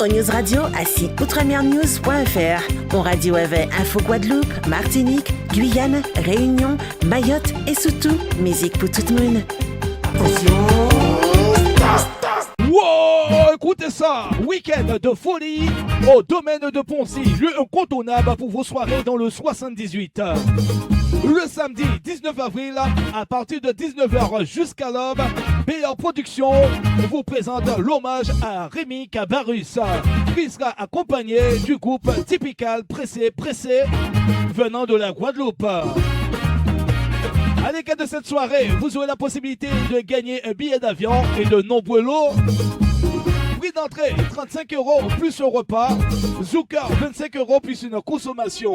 au News Radio à outremernews.fr, au Radio Eveil Info Guadeloupe, Martinique, Guyane, Réunion, Mayotte et surtout, musique pour tout le monde. Wow, écoutez ça, week-end de folie au domaine de Poncy, lieu incontournable pour vos soirées dans le 78. Le samedi 19 avril, à partir de 19h jusqu'à l'aube, BR Productions vous présente l'hommage à Rémi Cabarrus, qui sera accompagné du groupe Typical Pressé venant de la Guadeloupe. À l'écart de cette soirée, vous aurez la possibilité de gagner un billet d'avion et de nombreux lots. Prix d'entrée 35 € plus un repas. Zouker 25 € plus une consommation.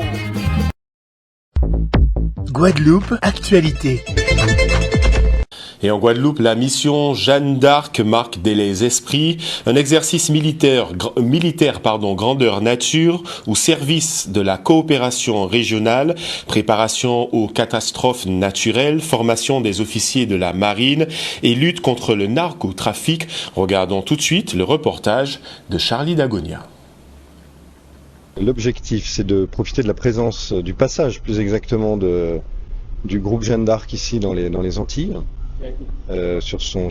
Guadeloupe, actualité. Et en Guadeloupe, la mission Jeanne d'Arc marque les esprits, un exercice militaire grandeur nature ou service de la coopération régionale, préparation aux catastrophes naturelles, formation des officiers de la marine et lutte contre le narcotrafic. Regardons tout de suite le reportage de Charlie Dagonia. L'objectif, c'est de profiter de la présence, du passage plus exactement du groupe Jeanne d'Arc ici dans les Antilles. Sur son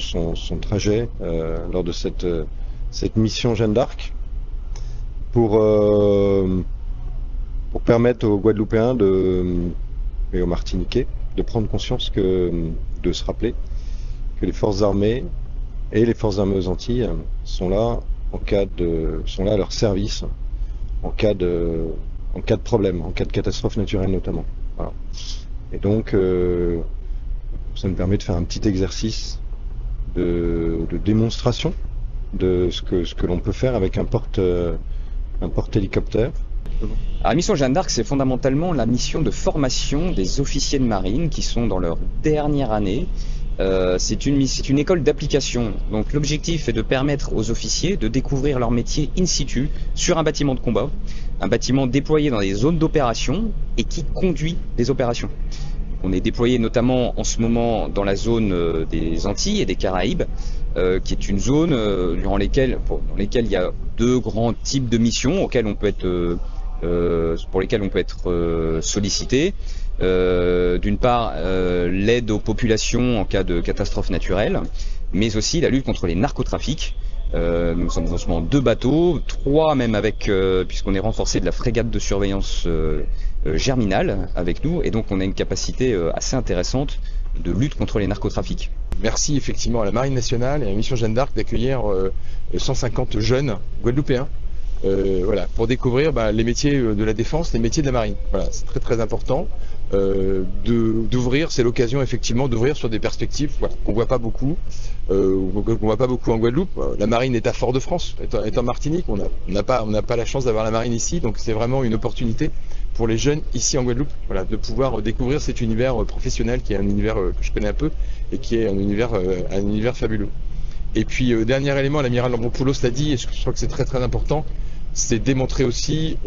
trajet lors de cette mission Jeanne d'Arc pour permettre aux Guadeloupéens et aux Martiniquais de prendre conscience de se rappeler que les forces armées et les forces armées aux Antilles sont là à leur service en cas de problème, en cas de catastrophe naturelle notamment. Voilà. Et donc ça nous permet de faire un petit exercice de démonstration de ce que l'on peut faire avec un porte-hélicoptère. La mission Jeanne d'Arc, c'est fondamentalement la mission de formation des officiers de marine qui sont dans leur dernière année. C'est une école d'application. Donc l'objectif est de permettre aux officiers de découvrir leur métier in situ sur un bâtiment de combat, un bâtiment déployé dans des zones d'opération et qui conduit des opérations. On est déployé notamment en ce moment dans la zone des Antilles et des Caraïbes, qui est une zone dans lesquelles il y a deux grands types de missions pour lesquelles on peut être sollicité. D'une part, l'aide aux populations en cas de catastrophe naturelle, mais aussi la lutte contre les narcotrafics. Nous sommes en ce moment 2 bateaux, 3 même puisqu'on est renforcé de la frégate de surveillance Germinal avec nous, et donc on a une capacité assez intéressante de lutte contre les narcotrafics. Merci effectivement à la Marine nationale et à la mission Jeanne d'Arc d'accueillir 150 jeunes guadeloupéens pour découvrir les métiers de la défense, les métiers de la marine. Voilà, c'est très très important d'ouvrir, c'est l'occasion effectivement d'ouvrir sur des perspectives qu'on voit pas beaucoup en Guadeloupe. La marine est à Fort-de-France, est en Martinique, on n'a pas la chance d'avoir la marine ici, donc c'est vraiment une opportunité pour les jeunes ici en Guadeloupe, de pouvoir découvrir cet univers professionnel qui est un univers que je connais un peu et qui est un univers fabuleux. Et puis dernier élément, l'amiral Lambropoulos l'a dit, et je crois que c'est très très important, c'est démontrer aussi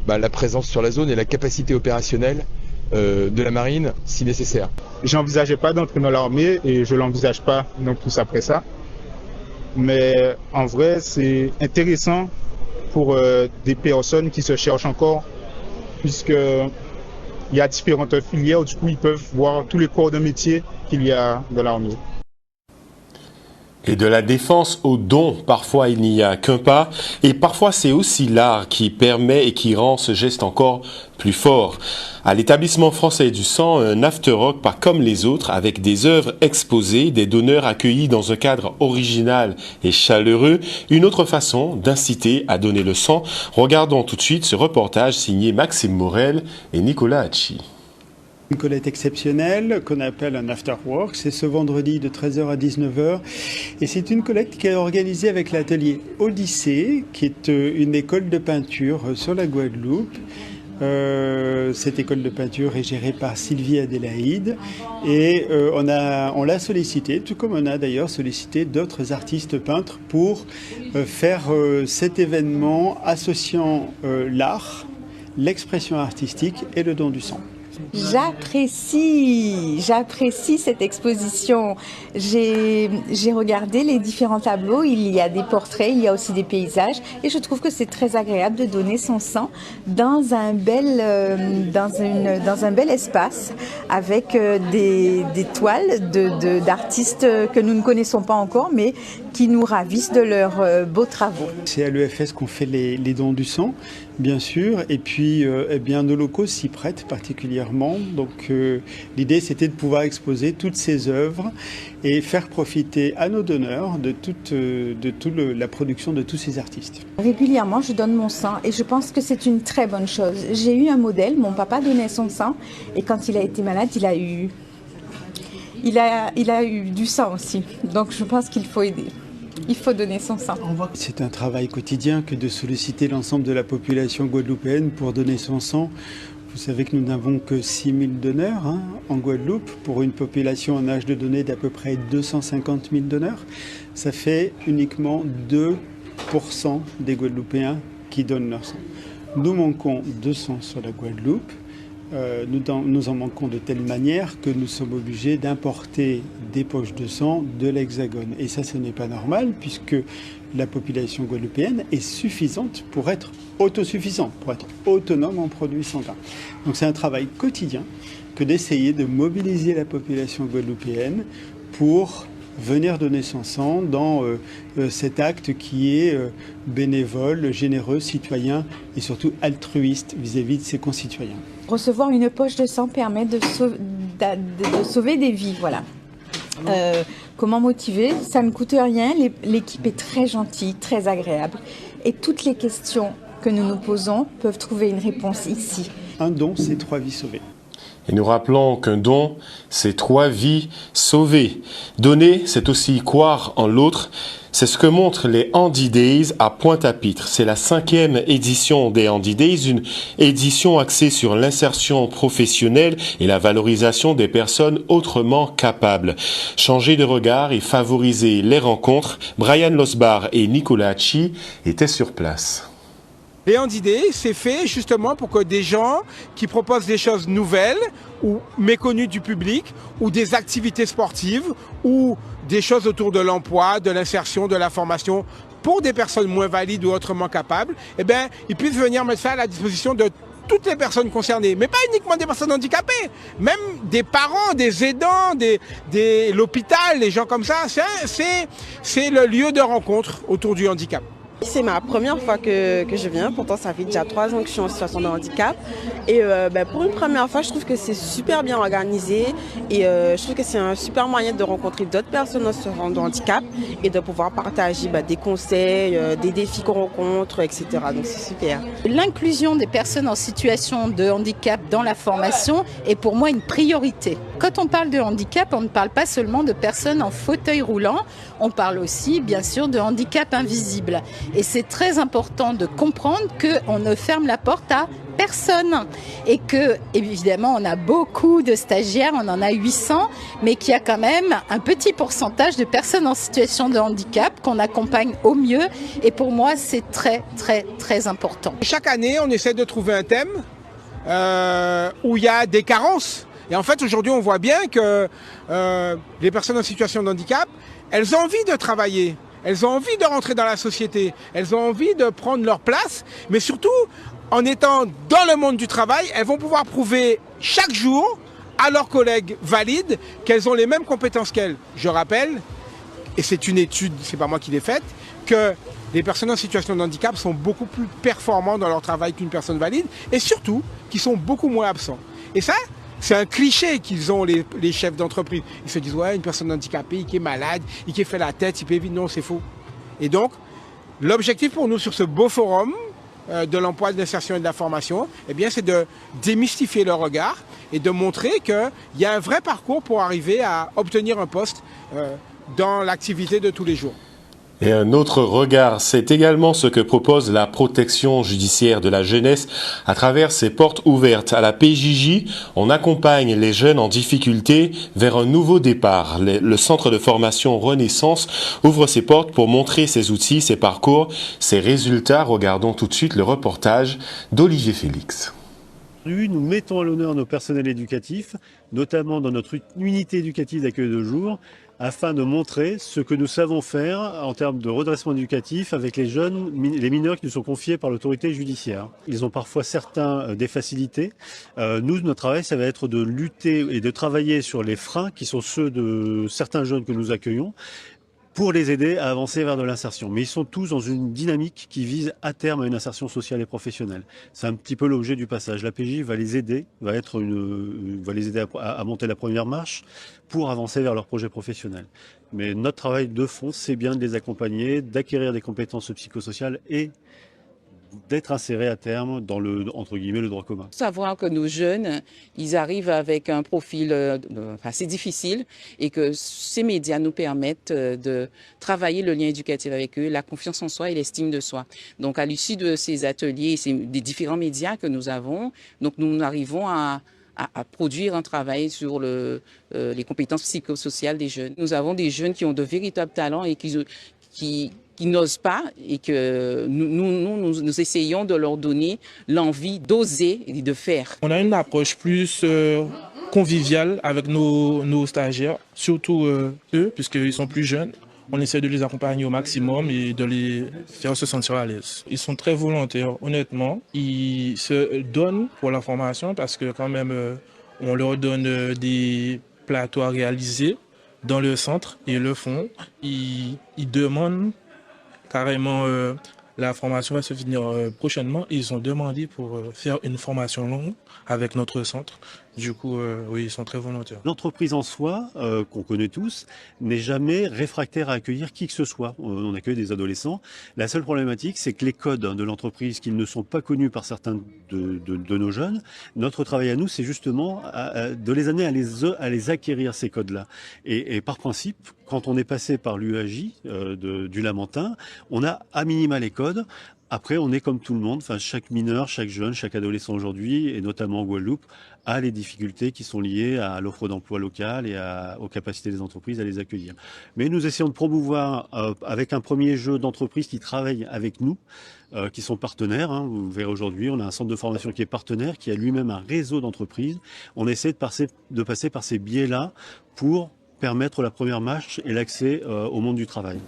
la présence sur la zone et la capacité opérationnelle de la marine si nécessaire. J'envisageais pas d'entrer dans l'armée et je l'envisage pas non plus après ça. Mais en vrai, c'est intéressant pour des personnes qui se cherchent encore, puisque il y a différentes filières, du coup ils peuvent voir tous les corps de métier qu'il y a dans l'armée. Et de la défense au don, parfois il n'y a qu'un pas, et parfois c'est aussi l'art qui permet et qui rend ce geste encore plus fort. À l'établissement français du sang, un after-rock pas comme les autres, avec des œuvres exposées, des donneurs accueillis dans un cadre original et chaleureux, une autre façon d'inciter à donner le sang. Regardons tout de suite ce reportage signé Maxime Morel et Nicolas Hachi. Une collecte exceptionnelle qu'on appelle un after work, c'est ce vendredi de 13h à 19h et c'est une collecte qui est organisée avec l'atelier Odyssée qui est une école de peinture sur la Guadeloupe. Cette école de peinture est gérée par Sylvie Adélaïde et on l'a sollicité, tout comme on a d'ailleurs sollicité d'autres artistes peintres pour faire cet événement associant l'art, l'expression artistique et le don du sang. J'apprécie cette exposition. J'ai regardé les différents tableaux, il y a des portraits, il y a aussi des paysages et je trouve que c'est très agréable de donner son sang dans un bel espace avec des toiles d'artistes que nous ne connaissons pas encore mais qui nous ravissent de leurs beaux travaux. C'est à l'EFS qu'on fait les dons du sang, bien sûr, et puis nos locaux s'y prêtent particulièrement. Donc l'idée c'était de pouvoir exposer toutes ces œuvres et faire profiter à nos donneurs de toute la production de tous ces artistes. Régulièrement, je donne mon sang et je pense que c'est une très bonne chose. J'ai eu un modèle, mon papa donnait son sang et quand il a été malade, il a eu du sang aussi. Donc je pense qu'il faut aider. Il faut donner son sang. C'est un travail quotidien que de solliciter l'ensemble de la population guadeloupéenne pour donner son sang. Vous savez que nous n'avons que 6 000 donneurs en Guadeloupe pour une population en âge de donner d'à peu près 250 000 donneurs. Ça fait uniquement 2% des Guadeloupéens qui donnent leur sang. Nous manquons de sang sur la Guadeloupe. Nous en manquons de telle manière que nous sommes obligés d'importer des poches de sang de l'Hexagone. Et ça, ce n'est pas normal puisque la population guadeloupéenne est suffisante pour être autosuffisante, pour être autonome en produits sanguins. Donc c'est un travail quotidien que d'essayer de mobiliser la population guadeloupéenne pour venir donner son sang dans cet acte qui est bénévole, généreux, citoyen et surtout altruiste vis-à-vis de ses concitoyens. Recevoir une poche de sang permet de sauver des vies, voilà. Comment motiver? Ça ne coûte rien, l'équipe est très gentille, très agréable et toutes les questions que nous nous posons peuvent trouver une réponse ici. Un don, c'est 3 vies sauvées. Et nous rappelons qu'un don, c'est 3 vies sauvées. Donner, c'est aussi croire en l'autre. C'est ce que montrent les Handy Days à Pointe-à-Pitre. C'est la 5e édition des Handy Days, une édition axée sur l'insertion professionnelle et la valorisation des personnes autrement capables. Changer de regard et favoriser les rencontres, Brian Losbar et Nicolas Hachi étaient sur place. Les Handy Days, c'est fait justement pour que des gens qui proposent des choses nouvelles ou méconnues du public ou des activités sportives ou des choses autour de l'emploi, de l'insertion, de la formation pour des personnes moins valides ou autrement capables, ils puissent venir mettre ça à la disposition de toutes les personnes concernées, mais pas uniquement des personnes handicapées, même des parents, des aidants, l'hôpital, les gens comme ça, c'est le lieu de rencontre autour du handicap. C'est ma première fois que je viens, pourtant ça fait déjà 3 ans que je suis en situation de handicap et pour une première fois je trouve que c'est super bien organisé et je trouve que c'est un super moyen de rencontrer d'autres personnes en situation de handicap et de pouvoir partager des conseils, des défis qu'on rencontre, etc. Donc c'est super. L'inclusion des personnes en situation de handicap dans la formation est pour moi une priorité. Quand on parle de handicap, on ne parle pas seulement de personnes en fauteuil roulant, on parle aussi bien sûr de handicap invisible. Et c'est très important de comprendre qu'on ne ferme la porte à personne et que, évidemment, on a beaucoup de stagiaires, on en a 800, mais qu'il y a quand même un petit pourcentage de personnes en situation de handicap qu'on accompagne au mieux. Et pour moi, c'est très, très, très important. Chaque année, on essaie de trouver un thème où il y a des carences. Et en fait, aujourd'hui, on voit bien que les personnes en situation de handicap, elles ont envie de travailler. Elles ont envie de rentrer dans la société, elles ont envie de prendre leur place, mais surtout, en étant dans le monde du travail, elles vont pouvoir prouver chaque jour à leurs collègues valides qu'elles ont les mêmes compétences qu'elles. Je rappelle, et c'est une étude, c'est pas moi qui l'ai faite, que les personnes en situation de handicap sont beaucoup plus performantes dans leur travail qu'une personne valide, et surtout, qu'ils sont beaucoup moins absents. Et ça, c'est un cliché qu'ils ont, les chefs d'entreprise. Ils se disent, ouais, une personne handicapée, qui est malade, qui fait la tête, il peut vite. Non, c'est faux. Et donc, l'objectif pour nous sur ce beau forum de l'emploi, de l'insertion et de la formation, c'est de démystifier le regard et de montrer qu'il y a un vrai parcours pour arriver à obtenir un poste dans l'activité de tous les jours. Et un autre regard, c'est également ce que propose la protection judiciaire de la jeunesse à travers ses portes ouvertes. À la PJJ, on accompagne les jeunes en difficulté vers un nouveau départ. Le centre de formation Renaissance ouvre ses portes pour montrer ses outils, ses parcours, ses résultats. Regardons tout de suite le reportage d'Olivier Félix. Nous mettons à l'honneur nos personnels éducatifs, notamment dans notre unité éducative d'accueil de jour, afin de montrer ce que nous savons faire en termes de redressement éducatif avec les mineurs qui nous sont confiés par l'autorité judiciaire. Ils ont parfois certains des facilités. Nous, notre travail, ça va être de lutter et de travailler sur les freins qui sont ceux de certains jeunes que nous accueillons, pour les aider à avancer vers de l'insertion. Mais ils sont tous dans une dynamique qui vise à terme à une insertion sociale et professionnelle. C'est un petit peu l'objet du passage. La PJ va les aider, va les aider à monter la première marche pour avancer vers leur projet professionnel. Mais notre travail de fond, c'est bien de les accompagner, d'acquérir des compétences psychosociales et d'être insérés à terme dans entre guillemets, le droit commun. Savoir que nos jeunes, ils arrivent avec un profil assez difficile et que ces médias nous permettent de travailler le lien éducatif avec eux, la confiance en soi et l'estime de soi. Donc à l'issue de ces ateliers, des différents médias que nous avons, donc nous arrivons à produire un travail sur les compétences psychosociales des jeunes. Nous avons des jeunes qui ont de véritables talents et qui n'osent pas et que nous essayons de leur donner l'envie d'oser et de faire. On a une approche plus conviviale avec nos stagiaires, surtout eux, puisqu'ils sont plus jeunes. On essaie de les accompagner au maximum et de les faire se sentir à l'aise. Ils sont très volontaires, honnêtement. Ils se donnent pour la formation parce que quand même, on leur donne des plateaux à réaliser dans le centre et le font. Ils demandent carrément, la formation va se finir prochainement. Ils ont demandé pour faire une formation longue avec notre centre. Du coup, oui, ils sont très volontaires. L'entreprise en soi, qu'on connaît tous, n'est jamais réfractaire à accueillir qui que ce soit. On accueille des adolescents. La seule problématique, c'est que les codes de l'entreprise, qui ne sont pas connus par certains de nos jeunes, notre travail à nous, c'est justement de les amener à les acquérir, ces codes-là. Et par principe, quand on est passé par l'UAJ du Lamentin, on a à minima les codes. Après, on est comme tout le monde, enfin, chaque mineur, chaque jeune, chaque adolescent aujourd'hui, et notamment en Guadeloupe, a les difficultés qui sont liées à l'offre d'emploi locale et aux capacités des entreprises à les accueillir. Mais nous essayons de promouvoir avec un premier jeu d'entreprises qui travaillent avec nous, qui sont partenaires. Vous verrez aujourd'hui, on a un centre de formation qui est partenaire, qui a lui-même un réseau d'entreprises. On essaie de passer par ces biais-là pour permettre la première marche et l'accès au monde du travail.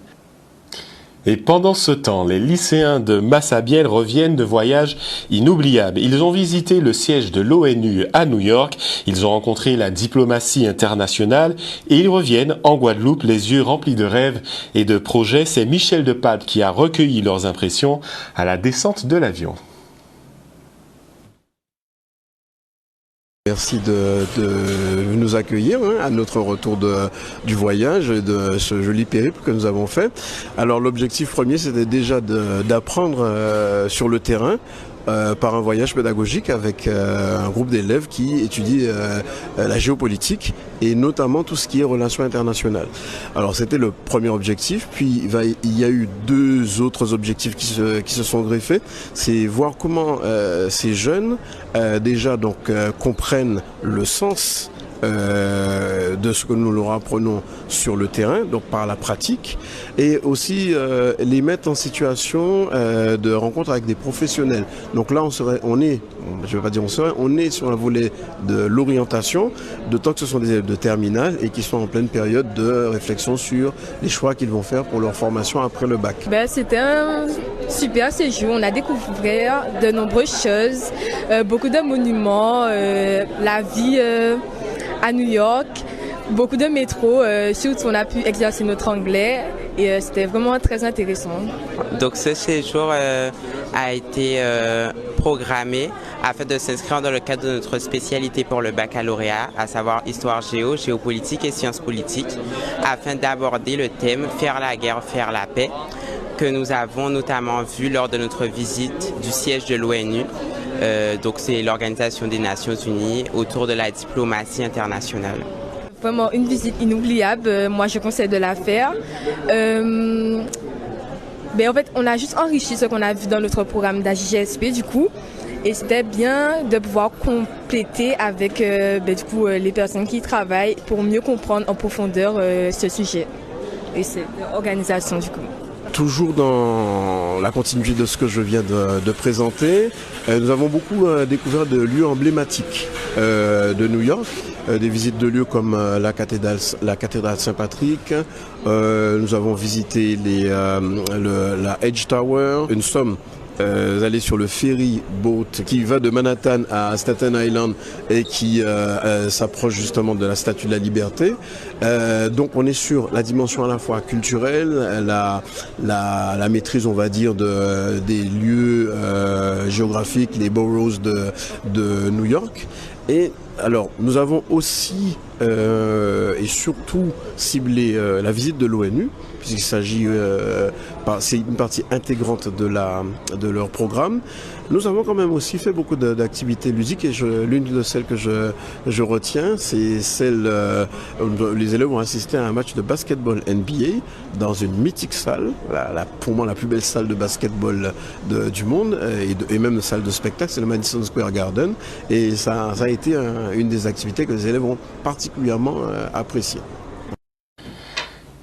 Et pendant ce temps, les lycéens de Massabielle reviennent de voyages inoubliables. Ils ont visité le siège de l'ONU à New York, ils ont rencontré la diplomatie internationale et ils reviennent en Guadeloupe les yeux remplis de rêves et de projets. C'est Michel Depalpe qui a recueilli leurs impressions à la descente de l'avion. Merci de nous accueillir à notre retour du voyage et de ce joli périple que nous avons fait. Alors l'objectif premier, c'était déjà d'apprendre sur le terrain par un voyage pédagogique avec un groupe d'élèves qui étudie la géopolitique et notamment tout ce qui est relations internationales. Alors c'était le premier objectif, puis il y a eu deux autres objectifs qui se sont greffés. C'est voir comment ces jeunes déjà comprennent le sens de ce que nous leur apprenons sur le terrain, donc par la pratique, et aussi les mettre en situation de rencontre avec des professionnels. Donc là, on est sur un volet de l'orientation, d'autant que ce sont des élèves de terminale et qui sont en pleine période de réflexion sur les choix qu'ils vont faire pour leur formation après le bac. C'était un super séjour, on a découvert de nombreuses choses, beaucoup de monuments, la vie à New York, beaucoup de métro, surtout on a pu exercer notre anglais et c'était vraiment très intéressant. Donc ce séjour a été programmé afin de s'inscrire dans le cadre de notre spécialité pour le baccalauréat, à savoir histoire géo, géopolitique et sciences politiques, afin d'aborder le thème « Faire la guerre, faire la paix » que nous avons notamment vu lors de notre visite du siège de l'ONU. Donc c'est l'Organisation des Nations Unies autour de la diplomatie internationale. Vraiment une visite inoubliable, moi je conseille de la faire. En fait on a juste enrichi ce qu'on a vu dans notre programme d'AJGSP du coup. Et c'était bien de pouvoir compléter avec les personnes qui y travaillent pour mieux comprendre en profondeur ce sujet et cette organisation du coup. toujours dans la continuité de ce que je viens de présenter, nous avons beaucoup découvert de lieux emblématiques de New York, des visites de lieux comme la cathédrale Saint-Patrick. Nous avons visité la Edge Tower. Nous sommes allés sur le ferry boat qui va de Manhattan à Staten Island et qui s'approche justement de la Statue de la Liberté. Donc on est sur la dimension à la fois culturelle, la maîtrise, on va dire, des lieux géographiques, les boroughs de New York. Et alors, nous avons aussi et surtout ciblé la visite de l'ONU, puisqu'il s'agit, c'est une partie intégrante de leur programme. Nous avons quand même aussi fait beaucoup d'activités ludiques et l'une de celles que je retiens, c'est celle où les élèves ont assisté à un match de basketball NBA dans une mythique salle, pour moi la plus belle salle de basketball du monde et même salle de spectacle, c'est le Madison Square Garden, et ça a été une des activités que les élèves ont particulièrement appréciées.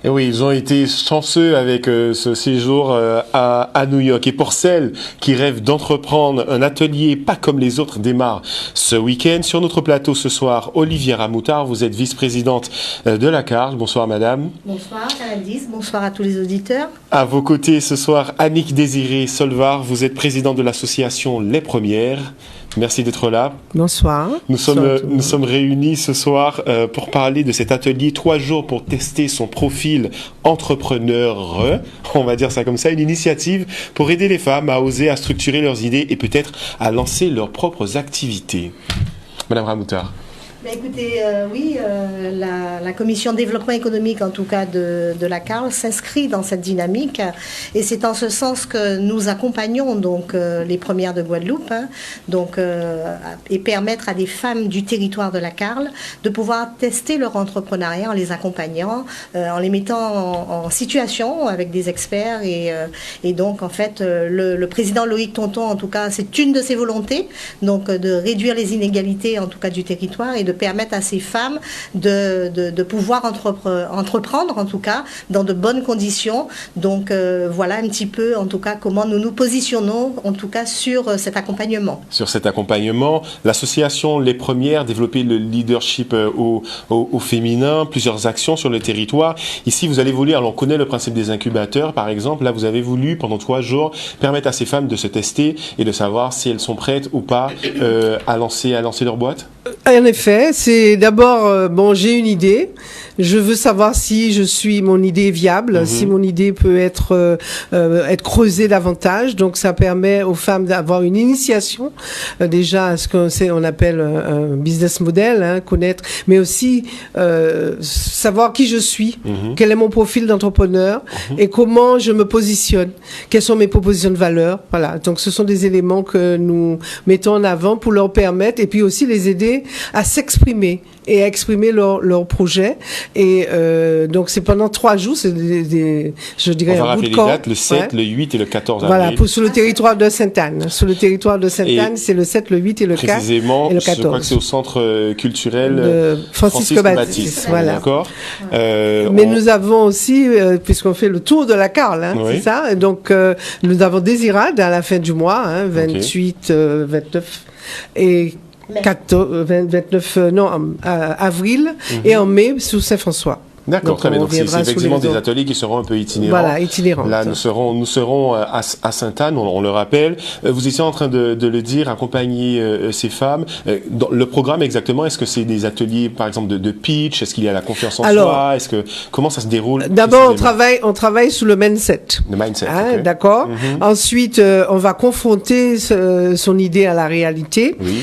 Et oui, ils ont été chanceux avec ce séjour à New York. Et pour celles qui rêvent d'entreprendre, un atelier pas comme les autres démarre ce week-end. Sur notre plateau ce soir, Olivier Ramoutard, vous êtes vice-présidente de la CARL. Bonsoir madame. Bonsoir Candice, bonsoir à tous les auditeurs. À vos côtés ce soir, Annick Désiré Solvar, vous êtes présidente de l'association Les Premières. Merci d'être là. Bonsoir. Nous sommes réunis ce soir pour parler de cet atelier 3 jours pour tester son profil entrepreneur, on va dire ça comme ça, une initiative pour aider les femmes à oser, à structurer leurs idées et peut-être à lancer leurs propres activités. Madame Ramoutard. Écoutez, la commission développement économique, en tout cas de la CARL, s'inscrit dans cette dynamique, et c'est en ce sens que nous accompagnons donc les premières de Guadeloupe, et permettre à des femmes du territoire de la CARL de pouvoir tester leur entrepreneuriat en les accompagnant, en les mettant en situation avec des experts, et donc en fait le président Loïc Tonton, en tout cas, c'est une de ses volontés, donc de réduire les inégalités en tout cas du territoire et de permettre à ces femmes de pouvoir entreprendre, en tout cas, dans de bonnes conditions. Donc voilà un petit peu, en tout cas, comment nous nous positionnons, en tout cas, sur cet accompagnement. Sur cet accompagnement, l'association Les Premières, développer le leadership au féminin, plusieurs actions sur le territoire. Ici, vous allez voulu, alors on connaît le principe des incubateurs, par exemple. Là, vous avez voulu, pendant 3 jours, permettre à ces femmes de se tester et de savoir si elles sont prêtes ou pas à lancer leur boîte. En effet, c'est d'abord, j'ai une idée. Je veux savoir si mon idée est viable, si mon idée peut être creusée davantage. Donc, ça permet aux femmes d'avoir une initiation, déjà à ce qu'on appelle un business model, connaître, mais aussi savoir qui je suis, quel est mon profil d'entrepreneur et comment je me positionne, quelles sont mes propositions de valeur. Voilà. Donc, ce sont des éléments que nous mettons en avant pour leur permettre et puis aussi les aider à s'exprimer et à exprimer leur projet. Et donc, c'est pendant 3 jours, c'est je dirais, on va un bout de rappeler camp. Les dates, le 7, le 8 et le 14 avril. Voilà, sur le territoire de Sainte-Anne. Sur le territoire de Sainte-Anne, c'est le 7, le 8 et le 4 précisément, et le 14. Je crois que c'est au centre culturel de Francisque Baptiste. Voilà. D'accord. Mais nous avons aussi, puisqu'on fait le tour de la CARL, c'est ça. Donc, nous avons Désirade à la fin du mois, 28, 29 et 29 avril, et en mai sous Saint-François. D'accord, très bien. Donc, c'est effectivement des ateliers qui seront un peu itinérants. Voilà, itinérants. Là, nous serons à Sainte-Anne, on le rappelle. Vous étiez en train de le dire, accompagner ces femmes. Dans le programme exactement, est-ce que c'est des ateliers, par exemple, de pitch? Est-ce qu'il y a la confiance en soi? Comment ça se déroule? D'abord, on travaille sous le mindset. Le mindset, okay. D'accord. Ensuite, on va confronter son idée à la réalité. Oui.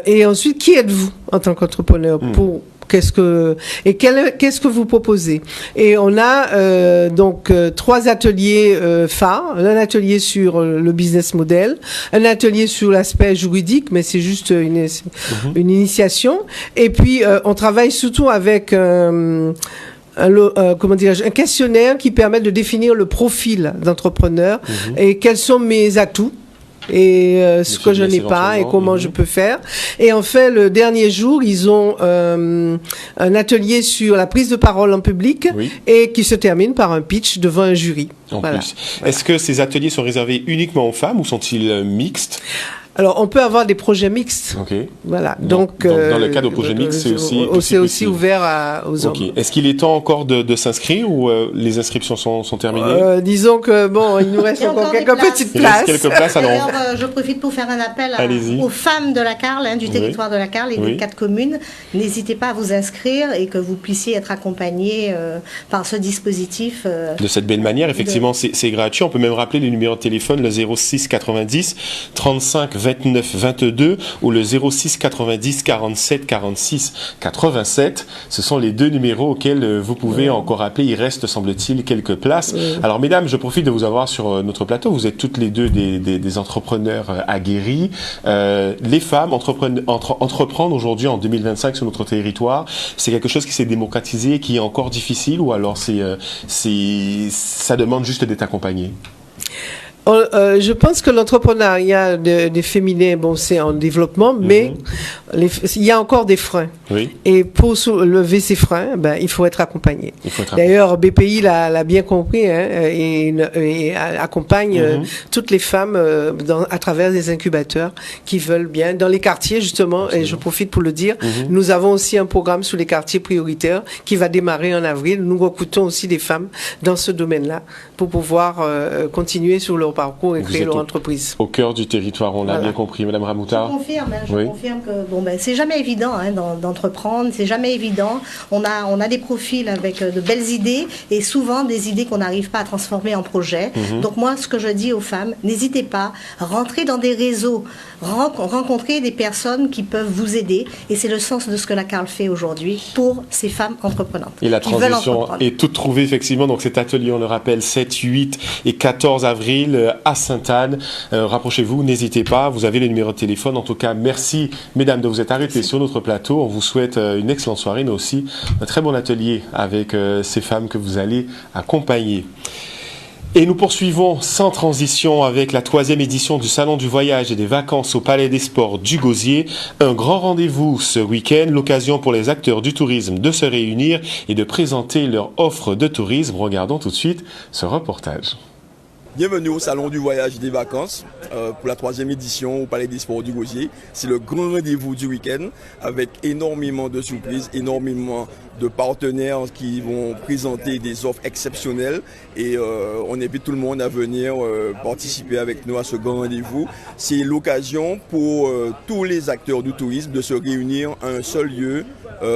Et ensuite, qui êtes-vous en tant qu'entrepreneur pour qu'est-ce que vous proposez? Et on a donc 3 ateliers phares. Un atelier sur le business model, un atelier sur l'aspect juridique, mais c'est juste une initiation. Et puis on travaille surtout avec un questionnaire qui permet de définir le profil d'entrepreneur et quels sont mes atouts et ce que je n'ai pas et comment je peux faire. Et en fait, le dernier jour, ils ont un atelier sur la prise de parole en public et qui se termine par un pitch devant un jury. En plus. Est-ce que ces ateliers sont réservés uniquement aux femmes ou sont-ils mixtes? Alors, on peut avoir des projets mixtes. Voilà. Donc, dans le cadre de projets mixtes, c'est aussi ouvert aux hommes. Est-ce qu'il est temps encore de s'inscrire ou les inscriptions sont terminées? Disons que il nous reste encore quelques petites places. D'ailleurs, je profite pour faire un appel aux femmes de la Carle, du territoire de la Carle et des 4 communes. N'hésitez pas à vous inscrire et que vous puissiez être accompagnés par ce dispositif. De cette belle manière, effectivement, c'est gratuit. On peut même rappeler les numéros de téléphone, le 06 90 35 29 22 ou le 06 90 47 46 87. Ce sont les 2 numéros auxquels vous pouvez encore appeler. Il reste, semble-t-il, quelques places. Alors, mesdames, je profite de vous avoir sur notre plateau. Vous êtes toutes les deux des entrepreneurs aguerris. Les femmes entreprendre aujourd'hui en 2025 sur notre territoire, c'est quelque chose qui s'est démocratisé, qui est encore difficile, ou alors ça demande juste d'être accompagné? Je pense que l'entrepreneuriat des féminins, c'est en développement, mais il y a encore des freins. Et pour lever ces freins, il faut être accompagné. D'ailleurs, BPI l'a bien compris et accompagne toutes les femmes à travers des incubateurs qui veulent bien. Dans les quartiers, justement, et je profite pour le dire, nous avons aussi un programme sur les quartiers prioritaires qui va démarrer en avril. Nous recrutons aussi des femmes dans ce domaine-là pour pouvoir continuer sur leur parcours et créer leur entreprise. Au cœur du territoire, on l'a bien compris, Madame Ramoutard. Je confirme que c'est jamais évident d'entreprendre, c'est jamais évident. On a des profils avec de belles idées et souvent des idées qu'on n'arrive pas à transformer en projet. Donc moi, ce que je dis aux femmes, n'hésitez pas, rentrez dans des réseaux, rencontrez des personnes qui peuvent vous aider, et c'est le sens de ce que la Carle fait aujourd'hui pour ces femmes entreprenantes. Et la transition est toute trouvée, effectivement. Donc cet atelier, on le rappelle, 7, 8 et 14 avril à Sainte-Anne. Rapprochez-vous, n'hésitez pas, vous avez les numéros de téléphone. En tout cas, merci mesdames de vous être arrêtées sur notre plateau. On vous souhaite une excellente soirée, mais aussi un très bon atelier avec ces femmes que vous allez accompagner. Et nous poursuivons sans transition avec la 3e édition du Salon du Voyage et des Vacances au Palais des Sports du Gosier. Un grand rendez-vous ce week-end, l'occasion pour les acteurs du tourisme de se réunir et de présenter leur offre de tourisme. Regardons tout de suite ce reportage. Bienvenue au Salon du Voyage et des Vacances pour la 3e édition au Palais des Sports du Gosier. C'est le grand rendez-vous du week-end avec énormément de surprises, énormément de partenaires qui vont présenter des offres exceptionnelles et on invite tout le monde à venir participer avec nous à ce grand rendez-vous. C'est l'occasion pour tous les acteurs du tourisme de se réunir à un seul lieu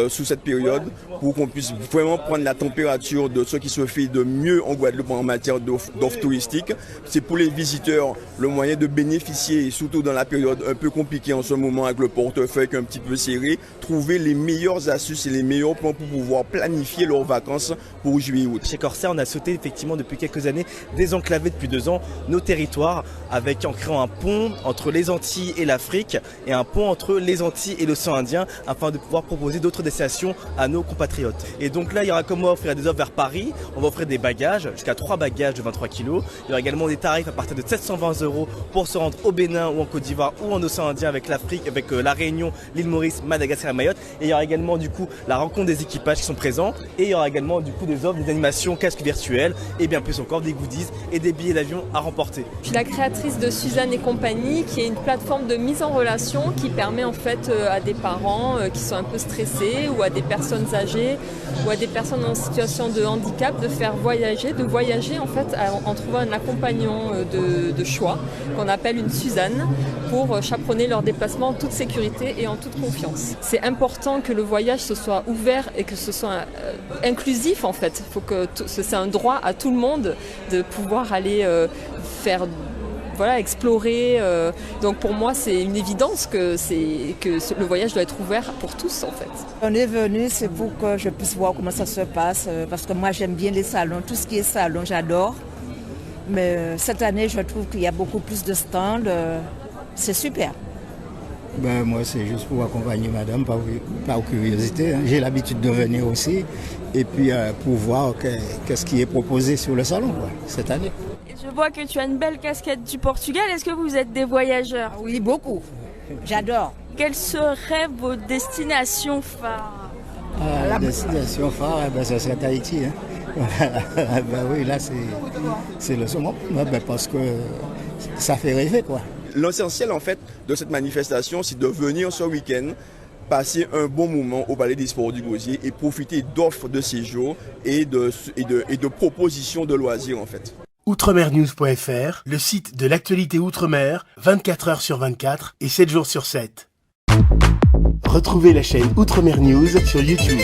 sous cette période pour qu'on puisse vraiment prendre la température de ce qui se fait de mieux en Guadeloupe en matière d'offres touristiques. C'est pour les visiteurs le moyen de bénéficier, et surtout dans la période un peu compliquée en ce moment avec le portefeuille un petit peu serré, trouver les meilleures astuces et les meilleurs plans pour pouvoir planifier leurs vacances pour juillet août. Chez Corsair, on a souhaité effectivement depuis quelques années désenclaver depuis 2 ans nos territoires en créant un pont entre les Antilles et l'Afrique et un pont entre les Antilles et l'océan Indien afin de pouvoir proposer d'autres destinations à nos compatriotes. Et donc là, il y aura comme offrir des offres vers Paris, on va offrir des bagages, jusqu'à 3 bagages de 23 kg. Il y aura également des tarifs à partir de 720 € pour se rendre au Bénin ou en Côte d'Ivoire ou en océan Indien avec l'Afrique, avec la Réunion, l'île Maurice, Madagascar et Mayotte. Et il y aura également du coup la rencontre des équipages qui sont présents et il y aura également du coup des offres, des animations, casques virtuels et bien plus encore des goodies et des billets d'avion à remporter. Je suis la créatrice de Suzanne et compagnie qui est une plateforme de mise en relation qui permet en fait à des parents qui sont un peu stressés ou à des personnes âgées ou à des personnes en situation de handicap de voyager en fait en trouvant un accompagnant de choix qu'on appelle une Suzanne pour chaperonner leur déplacement en toute sécurité et en toute confiance. C'est important que le voyage ce soit ouvert et que ce soit inclusif en fait. Il faut que c'est un droit à tout le monde de pouvoir aller explorer. Donc pour moi, c'est une évidence que le voyage doit être ouvert pour tous en fait. On est venu, c'est pour que je puisse voir comment ça se passe, parce que moi j'aime bien les salons, tout ce qui est salon, j'adore. Mais cette année, je trouve qu'il y a beaucoup plus de stands, c'est super. Ben, moi, c'est juste pour accompagner madame par curiosité. Hein. J'ai l'habitude de venir aussi. Et puis pour voir qu'est-ce qui est proposé sur le salon cette année. Je vois que tu as une belle casquette du Portugal. Est-ce que vous êtes des voyageurs? Oui, beaucoup. J'adore. Quelles seraient vos destinations phares? La destination phare, ça serait Tahiti. Hein. Ben oui, là, c'est le second. Parce que ça fait rêver, quoi. L'essentiel, en fait, de cette manifestation, c'est de venir ce week-end, passer un bon moment au Palais des Sports du Gosier et profiter d'offres de séjour et de propositions de loisirs, en fait. Outremernews.fr, le site de l'actualité Outre-mer, 24 heures sur 24 et 7 jours sur 7. Retrouvez la chaîne Outremer News sur YouTube.